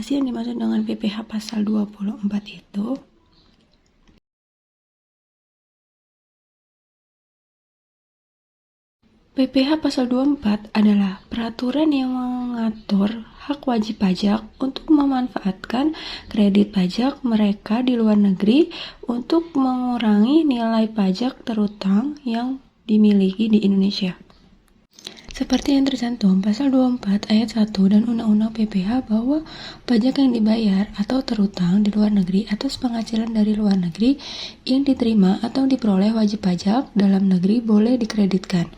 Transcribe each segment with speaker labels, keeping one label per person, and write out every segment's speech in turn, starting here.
Speaker 1: sih yang dimaksud dengan PPh pasal 24 itu? PPh pasal 24 adalah peraturan yang mengatur hak wajib pajak untuk memanfaatkan kredit pajak mereka di luar negeri untuk mengurangi nilai pajak terutang yang dimiliki di Indonesia. Seperti yang tercantum pasal 24 ayat 1 dan Undang-Undang PPh bahwa pajak yang dibayar atau terutang di luar negeri atas penghasilan dari luar negeri yang diterima atau diperoleh wajib pajak dalam negeri boleh dikreditkan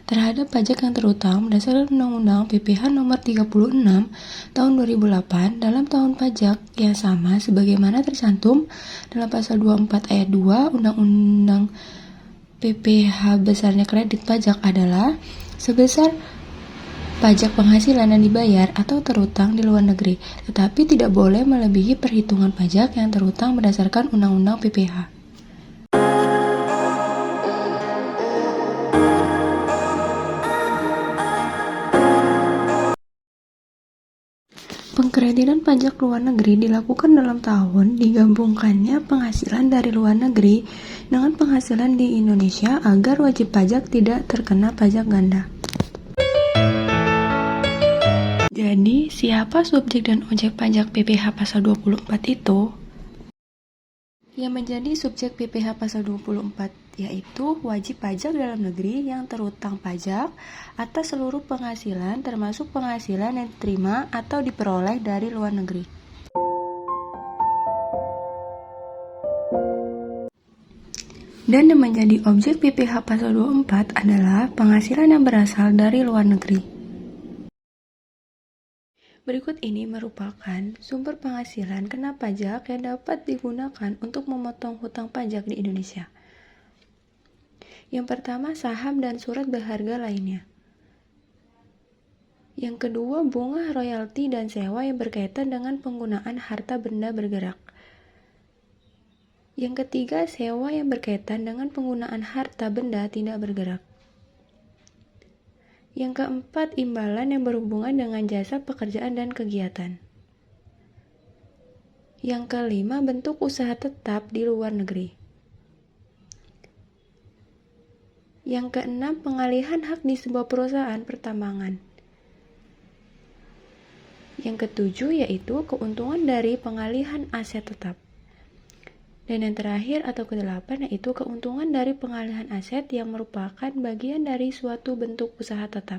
Speaker 1: terhadap pajak yang terutang berdasarkan Undang-Undang PPh nomor 36 tahun 2008 dalam tahun pajak yang sama sebagaimana tercantum dalam pasal 24 ayat 2 Undang-Undang PPh. Besarnya kredit pajak adalah sebesar pajak penghasilan yang dibayar atau terutang di luar negeri, tetapi tidak boleh melebihi perhitungan pajak yang terutang berdasarkan Undang-Undang PPh. Pengkreditan pajak luar negeri dilakukan dalam tahun digabungkannya penghasilan dari luar negeri dengan penghasilan di Indonesia agar wajib pajak tidak terkena pajak ganda. Jadi, siapa subjek dan objek pajak PPh pasal 24 itu? Yang menjadi subjek PPh pasal 24 yaitu wajib pajak dalam negeri yang terutang pajak atas seluruh penghasilan termasuk penghasilan yang diterima atau diperoleh dari luar negeri. Dan yang menjadi objek PPh pasal 24 adalah penghasilan yang berasal dari luar negeri. Berikut ini merupakan sumber penghasilan kena pajak yang dapat digunakan untuk memotong hutang pajak di Indonesia. Yang pertama, saham dan surat berharga lainnya. Yang kedua, bunga royalti dan sewa yang berkaitan dengan penggunaan harta benda bergerak. Yang ketiga, sewa yang berkaitan dengan penggunaan harta benda tidak bergerak. Yang keempat, imbalan yang berhubungan dengan jasa pekerjaan dan kegiatan. Yang kelima, bentuk usaha tetap di luar negeri. Yang keenam, pengalihan hak di sebuah perusahaan pertambangan. Yang ketujuh yaitu keuntungan dari pengalihan aset tetap. Dan yang terakhir atau kedelapan yaitu keuntungan dari pengalihan aset yang merupakan bagian dari suatu bentuk usaha tetap.